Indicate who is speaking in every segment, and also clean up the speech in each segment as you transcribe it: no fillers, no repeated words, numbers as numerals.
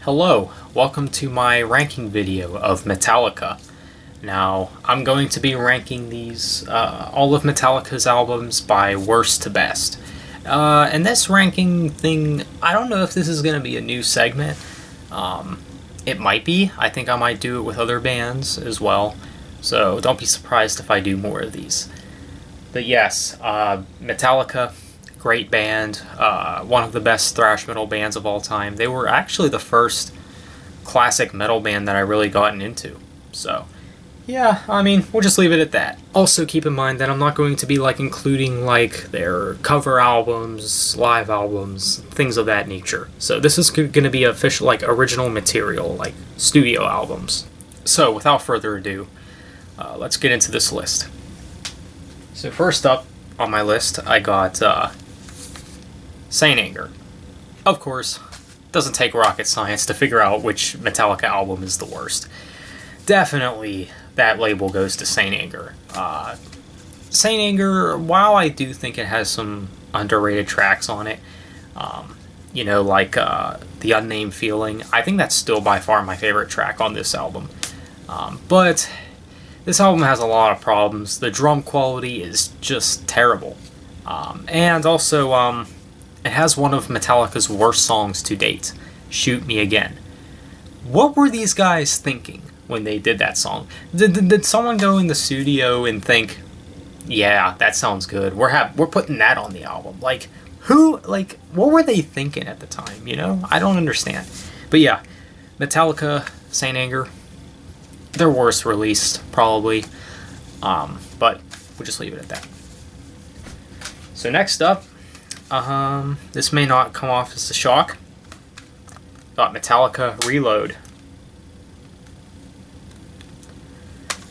Speaker 1: Hello, welcome to my ranking video of Metallica. Now, I'm going to be ranking these, all of Metallica's albums by worst to best. And this ranking thing, I don't know if this is going to be a new segment. It might be. I think I might do it with other bands as well. So don't be surprised if I do more of these. But yes, Metallica, great band, one of the best thrash metal bands of all time. They were actually the first classic metal band that I really gotten into. So, yeah, I mean, we'll just leave it at that. Also keep in mind that I'm not going to be including their cover albums, live albums, things of that nature. So this is going to be official, original material, studio albums. So without further ado, let's get into this list. So first up on my list, I got Saint Anger. Of course, doesn't take rocket science to figure out which Metallica album is the worst. Definitely, that label goes to Saint Anger. Saint Anger, while I do think it has some underrated tracks on it, The Unnamed Feeling, I think that's still by far my favorite track on this album. But this album has a lot of problems. The drum quality is just terrible. And also, it has one of Metallica's worst songs to date, Shoot Me Again. What were these guys thinking when they did that song? Did someone go in the studio and think, yeah, that sounds good, we're putting that on the album? What were they thinking at the time, I don't understand. But yeah, Metallica, Saint Anger, their worst release, probably. But we'll just leave it at that. So next up, this may not come off as a shock, but Metallica Reload.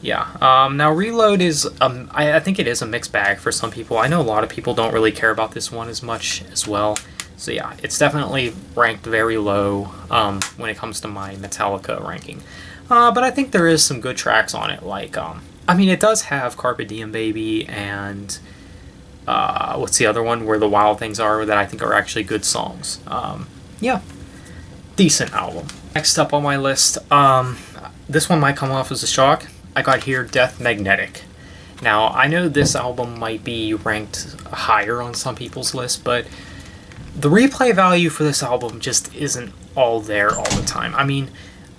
Speaker 1: Yeah, now Reload is, I think it is a mixed bag for some people. I know a lot of people don't really care about this one as much as well. So yeah, it's definitely ranked very low when it comes to my Metallica ranking. But I think there is some good tracks on it. It does have Carpe Diem Baby and what's the other one, Where the Wild Things Are, that I think are actually good songs. Yeah, decent album. Next up on my list, this one might come off as a shock. I got here Death Magnetic. Now, I know this album might be ranked higher on some people's list, but the replay value for this album just isn't all there all the time.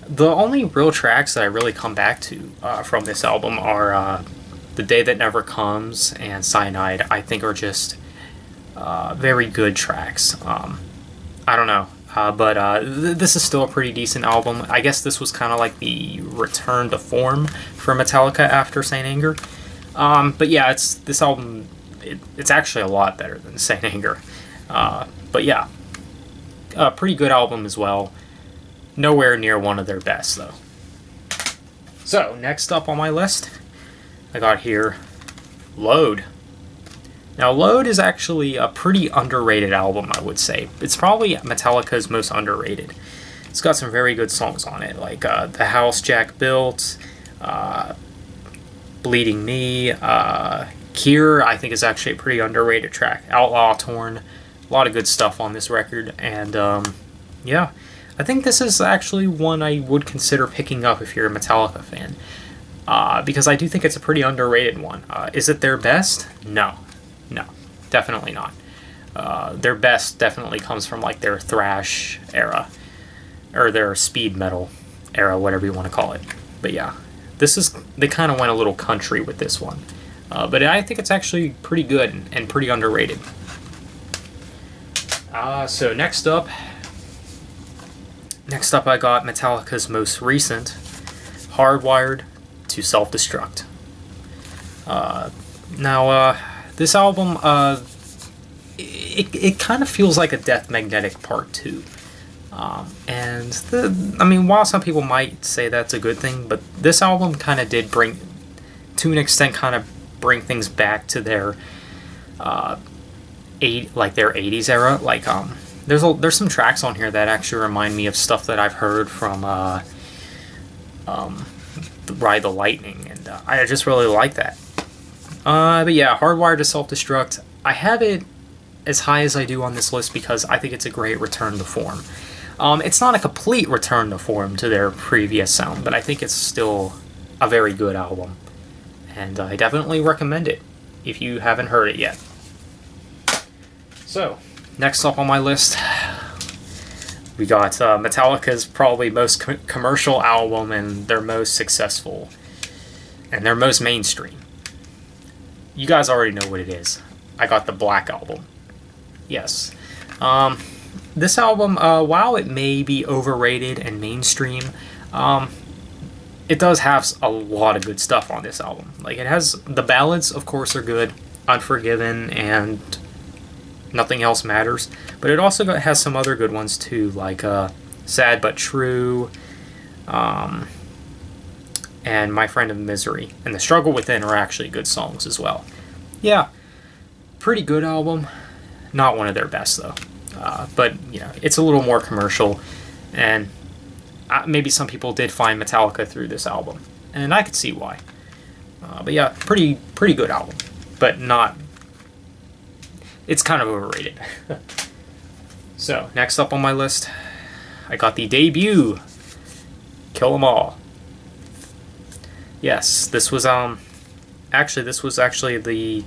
Speaker 1: The only real tracks that I really come back to from this album are The Day That Never Comes and Cyanide. I think are just very good tracks. I don't know, but this is still a pretty decent album. I guess this was kind of like the return to form for Metallica after Saint Anger. But yeah, this album, it's actually a lot better than Saint Anger. But yeah, a pretty good album as well. Nowhere near one of their best, though. So, next up on my list, I got here Load. Now, Load is actually a pretty underrated album, I would say. It's probably Metallica's most underrated. It's got some very good songs on it, like The House Jack Built, Bleeding Me, Cure, I think is actually a pretty underrated track. Outlaw Torn, a lot of good stuff on this record, and yeah. I think this is actually one I would consider picking up if you're a Metallica fan, because I do think it's a pretty underrated one. Is it their best? No, definitely not. Their best definitely comes from their thrash era, or their speed metal era, whatever you want to call it. But yeah, they kind of went a little country with this one, but I think it's actually pretty good and pretty underrated. So next up, I got Metallica's most recent, Hardwired To Selfdestruct. Now, this album, it kind of feels like a Death Magnetic Part 2. While some people might say that's a good thing, but this album kind of did bring, to an extent, bring things back to their, their 80s era. There's some tracks on here that actually remind me of stuff that I've heard from Ride the Lightning, and I just really like that. But yeah, Hardwired to Self-Destruct, I have it as high as I do on this list because I think it's a great return to form. It's not a complete return to form to their previous sound, but I think it's still a very good album. And I definitely recommend it if you haven't heard it yet. So, next up on my list, we got Metallica's probably most commercial album and their most successful and their most mainstream. You guys already know what it is. I got the Black Album. Yes. This album, while it may be overrated and mainstream, it does have a lot of good stuff on this album. Like, it has, the ballads, of course, are good. Unforgiven and Nothing Else Matters. But it also has some other good ones, too, like Sad But True, and My Friend of Misery. And The Struggle Within are actually good songs as well. Yeah, pretty good album. Not one of their best, though. But, you know, it's a little more commercial, and maybe some people did find Metallica through this album, and I could see why. But yeah, pretty good album, but not... It's kind of overrated. So, next up on my list, I got the debut, Kill 'Em All. Yes, this was actually the...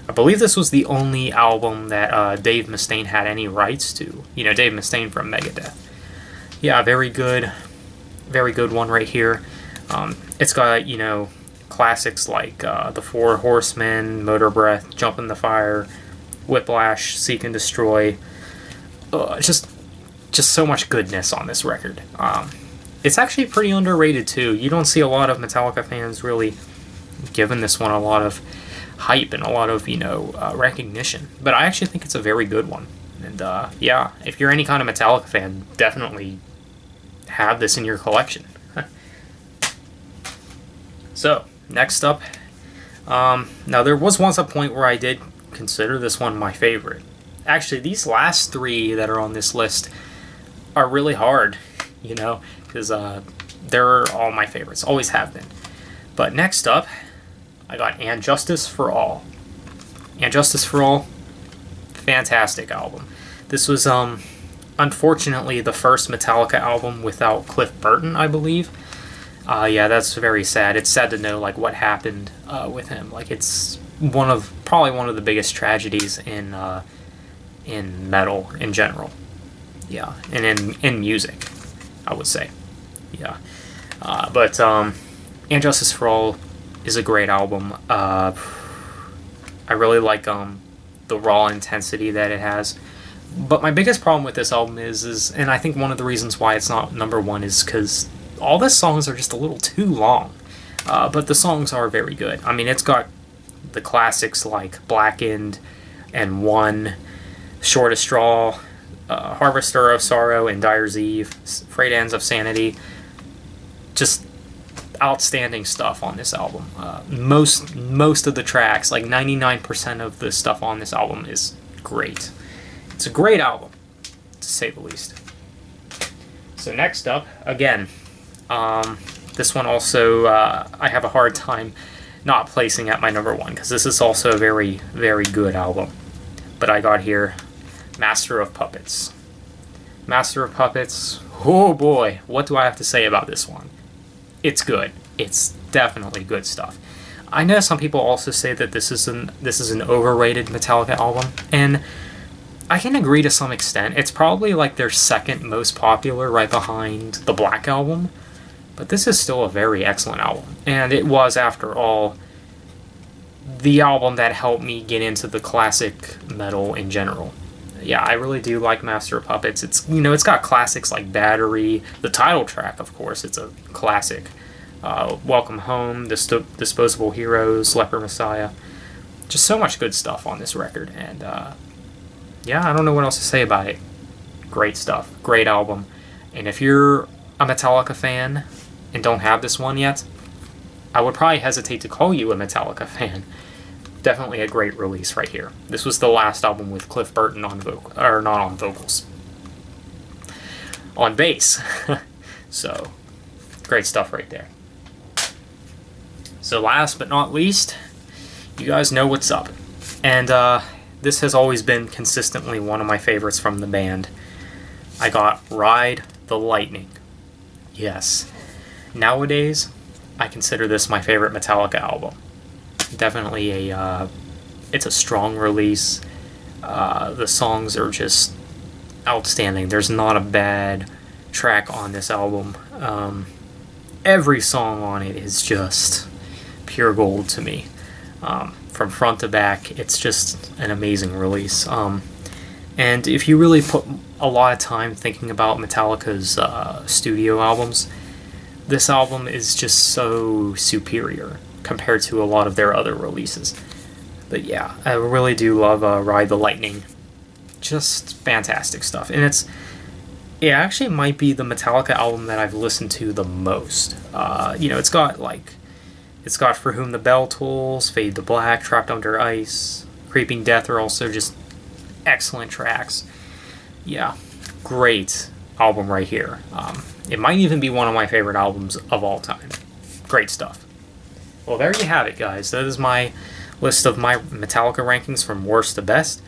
Speaker 1: I believe this was the only album that Dave Mustaine had any rights to. You know, Dave Mustaine from Megadeth. Yeah, very good one right here. It's got, you know, classics like The Four Horsemen, Motor Breath, Jump in the Fire, Whiplash, Seek and Destroy. Just so much goodness on this record. It's actually pretty underrated too. You don't see a lot of Metallica fans really giving this one a lot of hype and a lot of, you know, recognition. But I actually think it's a very good one. And yeah, if you're any kind of Metallica fan, definitely have this in your collection. So, next up, now there was once a point where I did consider this one my favorite. Actually, these last three that are on this list are really hard, you know, because they're all my favorites, always have been. But next up, I got And Justice for All. And Justice for All, fantastic album. This was, unfortunately, the first Metallica album without Cliff Burton, I believe. Yeah, that's very sad. It's sad to know, like, what happened with him. Like, it's probably one of the biggest tragedies in metal in general. Yeah, and in music, I would say. Yeah. But And Justice for All is a great album. I really like the raw intensity that it has. But my biggest problem with this album is and I think one of the reasons why it's not number one is because all the songs are just a little too long. But the songs are very good. I mean, it's got the classics like Blackened and One, Short of Straw, Harvester of Sorrow, and Dyer's Eve, Frayed Ends of Sanity. Just outstanding stuff on this album. Most of the tracks, like 99% of the stuff on this album, is great. It's a great album, to say the least. So next up, again, this one also I have a hard time not placing at my number one, because this is also a very, very good album. But I got here Master of Puppets. Master of Puppets, oh boy, what do I have to say about this one? It's good. It's definitely good stuff. I know some people also say that this is an overrated Metallica album, and I can agree to some extent. It's probably like their second most popular, right behind the Black Album, but this is still a very excellent album. And it was, after all, the album that helped me get into the classic metal in general. Yeah, I really do like Master of Puppets. It's, you know, it's got classics like Battery, the title track, of course, it's a classic. Welcome Home, Disposable Heroes, Leper Messiah. Just so much good stuff on this record, and yeah, I don't know what else to say about it. Great stuff, great album. And if you're a Metallica fan and don't have this one yet, I would probably hesitate to call you a Metallica fan. Definitely a great release right here. This was the last album with Cliff Burton on not on vocals, on bass. So, great stuff right there. So last but not least, you guys know what's up. And this has always been consistently one of my favorites from the band. I got Ride the Lightning. Yes. Nowadays, I consider this my favorite Metallica album. Definitely it's a strong release. The songs are just outstanding. There's not a bad track on this album. Every song on it is just pure gold to me. From front to back, it's just an amazing release. And if you really put a lot of time thinking about Metallica's studio albums, this album is just so superior compared to a lot of their other releases. But yeah, I really do love Ride the Lightning. Just fantastic stuff. And it actually might be the Metallica album that I've listened to the most. It's got For Whom the Bell Tolls, Fade to Black, Trapped Under Ice, Creeping Death are also just excellent tracks. Yeah, great album right here. It might even be one of my favorite albums of all time. Great stuff. Well, there you have it, guys. That is my list of my Metallica rankings from worst to best.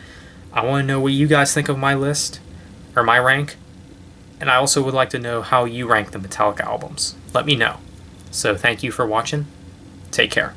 Speaker 1: I want to know what you guys think of my list, or my rank, and I also would like to know how you rank the Metallica albums. Let me know. So thank you for watching. Take care.